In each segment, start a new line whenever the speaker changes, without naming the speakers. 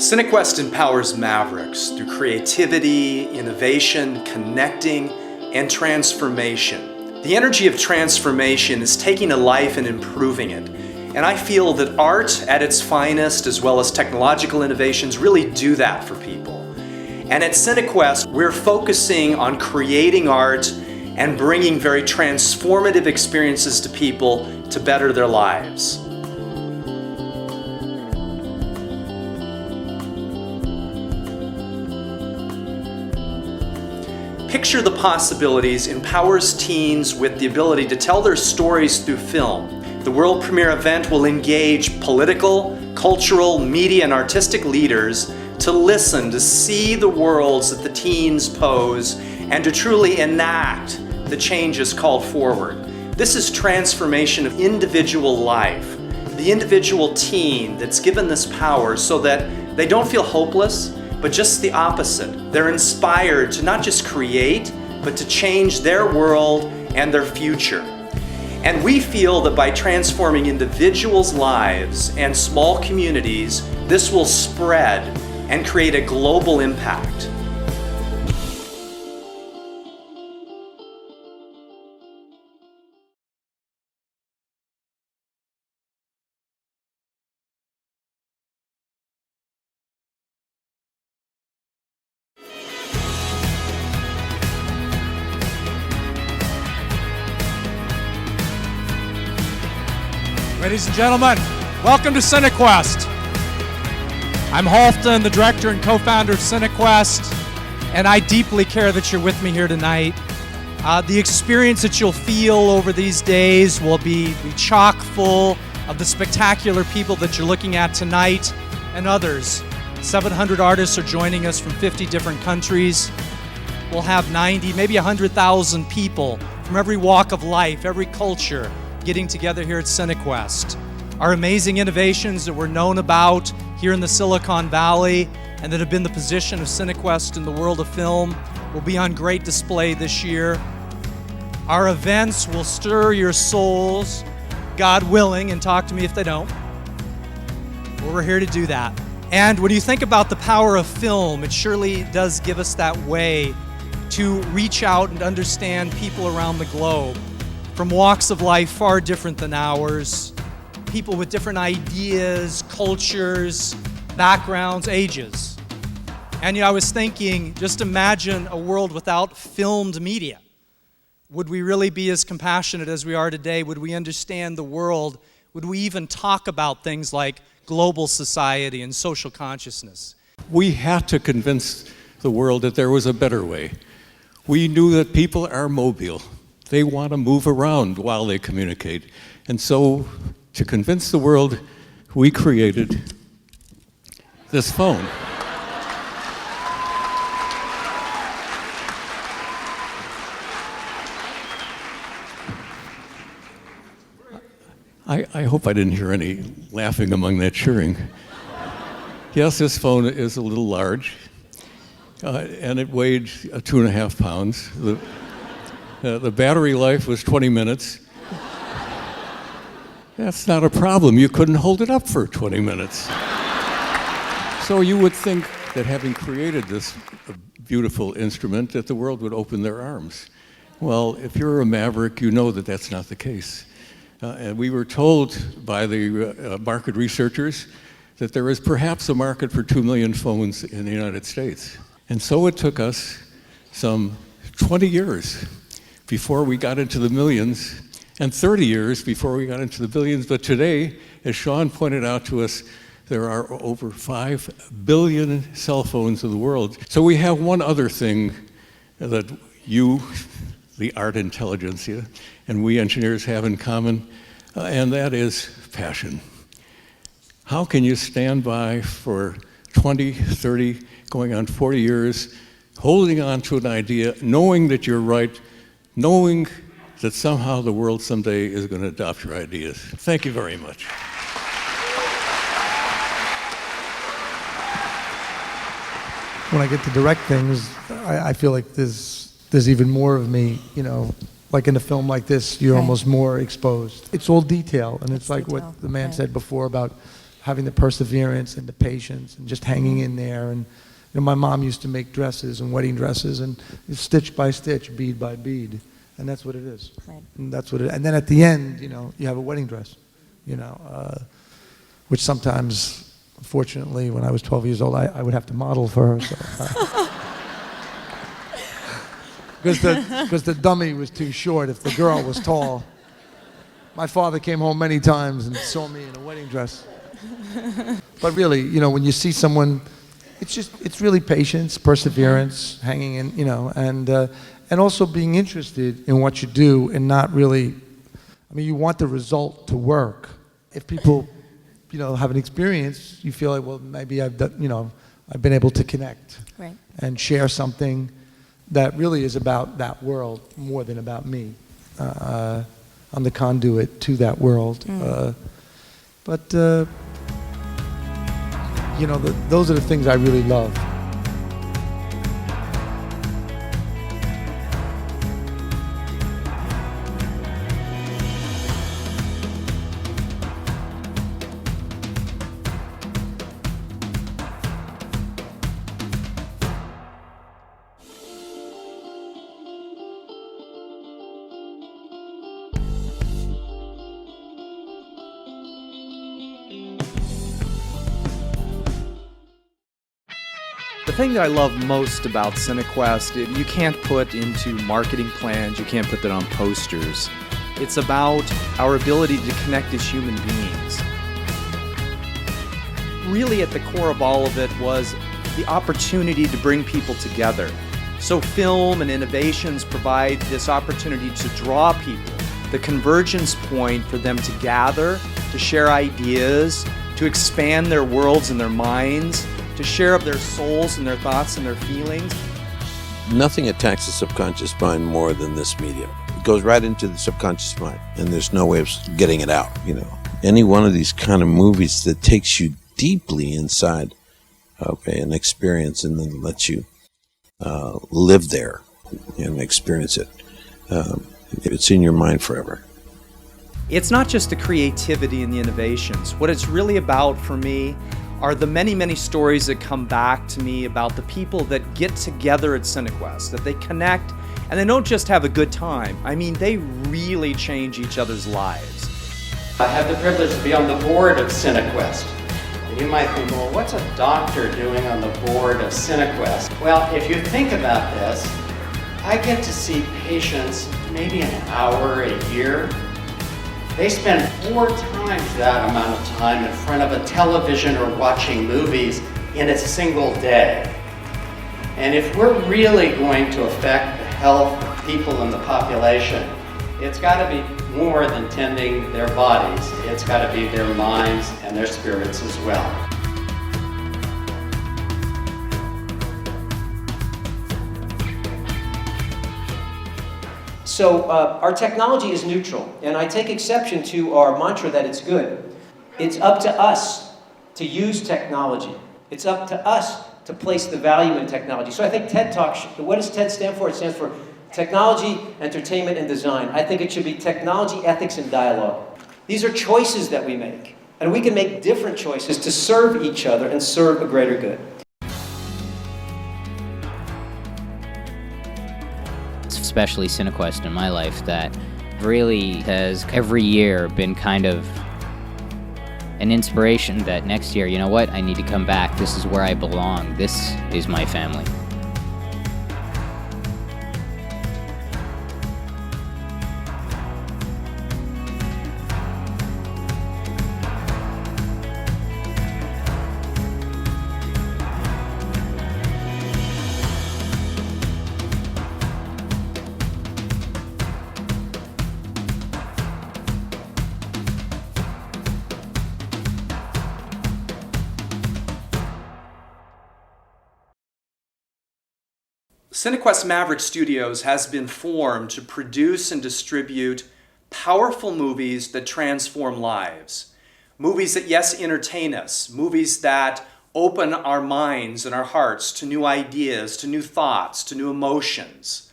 Cinequest empowers Mavericks through creativity, innovation, connecting, and transformation. The energy of transformation is taking a life and improving it. And I feel that art at its finest, as well as technological innovations, really do that for people. And at Cinequest, we're focusing on creating art and bringing very transformative experiences to people to better their lives. Picture the Possibilities empowers teens with the ability to tell their stories through film. The world premiere event will engage political, cultural, media, and artistic leaders to listen, to see the worlds that the teens pose, and to truly enact the changes called forward. This is transformation of individual life. The individual teen that's given this power so that they don't feel hopeless, but just the opposite. They're inspired to not just create, but to change their world and their future. And we feel that by transforming individuals' lives and small communities, this will spread and create a global impact.
Ladies and gentlemen, welcome to Cinequest. I'm Halfton, the director and co-founder of Cinequest, and I deeply care that you're with me here tonight. The experience that you'll feel over these days will be chock full of the spectacular people that you're looking at tonight and others. 700 artists are joining us from 50 different countries. We'll have 90, maybe 100,000 people from every walk of life, every culture, getting together here at Cinequest. Our amazing innovations that we're known about here in the Silicon Valley and that have been the position of Cinequest in the world of film will be on great display this year. Our events will stir your souls, God willing, and talk to me if they don't. Well, we're here to do that. And when you think about the power of film, it surely does give us that way to reach out and understand people around the globe from walks of life far different than ours, people with different ideas, cultures, backgrounds, ages. And I was thinking, just imagine a world without filmed media. Would we really be as compassionate as we are today? Would we understand the world? Would we even talk about things like global society and social consciousness?
We had to convince the world that there was a better way. We knew that people are mobile. They want to move around while they communicate. And so, to convince the world, we created this phone. I hope I didn't hear any laughing among that cheering. Yes, this phone is a little large, and it weighed 2.5 pounds. The battery life was 20 minutes. That's not a problem. You couldn't hold it up for 20 minutes. So you would think that having created this beautiful instrument, that the world would open their arms. Well, if you're a maverick, you know that that's not the case. And we were told by the market researchers that there is perhaps a market for 2 million phones in the United States. And so it took us some 20 years before we got into the millions, and 30 years before we got into the billions. But today, as Sean pointed out to us, there are over 5 billion cell phones in the world. So we have one other thing that you, the art intelligentsia, and we engineers have in common, and that is passion. How can you stand by for 20, 30, going on 40 years, holding on to an idea, knowing that you're right, knowing that somehow the world someday is going to adopt your ideas? Thank you very much.
When I get to direct things, I feel like there's even more of me, like in a film like this, you're almost more exposed. It's all detail, and it's like what the man said before about having the perseverance and the patience and just hanging in there. And my mom used to make dresses and wedding dresses, and stitch by stitch, bead by bead, and that's what it is.
Right.
And that's what it. And then at the end, you have a wedding dress, which sometimes, unfortunately, when I was 12 years old, I would have to model for her. So, because the dummy was too short if the girl was tall. My father came home many times and saw me in a wedding dress. But really, when you see someone, it's really patience, perseverance, hanging in, and also being interested in what you do and not really, you want the result to work. If people, have an experience, you feel like, well, maybe I've done, I've been able to connect
Right.
and share something that really is about that world more than about me. I'm the conduit to that world. But those are the things I really love.
The thing that I love most about Cinequest, you can't put into marketing plans, you can't put that on posters. It's about our ability to connect as human beings. Really at the core of all of it was the opportunity to bring people together. So film and innovations provide this opportunity to draw people, the convergence point for them to gather, to share ideas, to expand their worlds and their minds, to share of their souls and their thoughts and their feelings.
Nothing attacks the subconscious mind more than this medium. It goes right into the subconscious mind, and there's no way of getting it out, Any one of these kind of movies that takes you deeply inside of an experience and then lets you live there and experience it. It's in your mind forever.
It's not just the creativity and the innovations. What it's really about for me are the many, many stories that come back to me about the people that get together at Cinequest, that they connect, and they don't just have a good time. They really change each other's lives.
I have the privilege to be on the board of Cinequest. And you might think, well, what's a doctor doing on the board of Cinequest? Well, if you think about this, I get to see patients maybe an hour a year. They spend 4 times that amount of time in front of a television or watching movies in a single day. And if we're really going to affect the health of people in the population, it's got to be more than tending their bodies. It's got to be their minds and their spirits as well.
So our technology is neutral, and I take exception to our mantra that it's good. It's up to us to use technology. It's up to us to place the value in technology. So I think TED Talk, what does TED stand for? It stands for Technology, Entertainment, and Design. I think it should be Technology, Ethics, and Dialogue. These are choices that we make, and we can make different choices to serve each other and serve a greater good.
Especially Cinequest in my life, that really has every year been kind of an inspiration that next year, I need to come back. This is where I belong. This is my family.
Cinequest Mavericks Studios has been formed to produce and distribute powerful movies that transform lives. Movies that, yes, entertain us. Movies that open our minds and our hearts to new ideas, to new thoughts, to new emotions.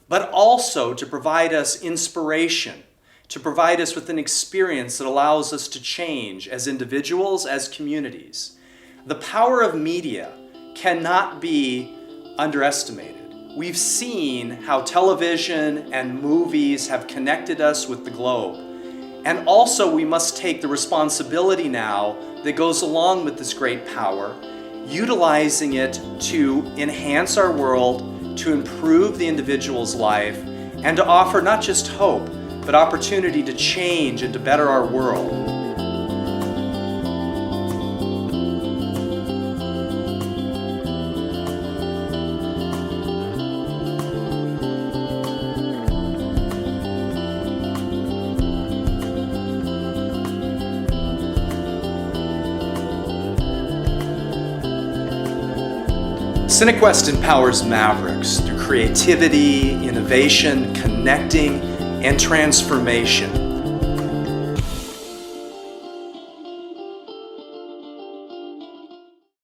But also to provide us inspiration, to provide us with an experience that allows us to change as individuals, as communities. The power of media cannot be underestimated. We've seen how television and movies have connected us with the globe. And also we must take the responsibility now that goes along with this great power, utilizing it to enhance our world, to improve the individual's life, and to offer not just hope, but opportunity to change and to better our world. Cinequest empowers Mavericks through creativity, innovation, connecting, and transformation.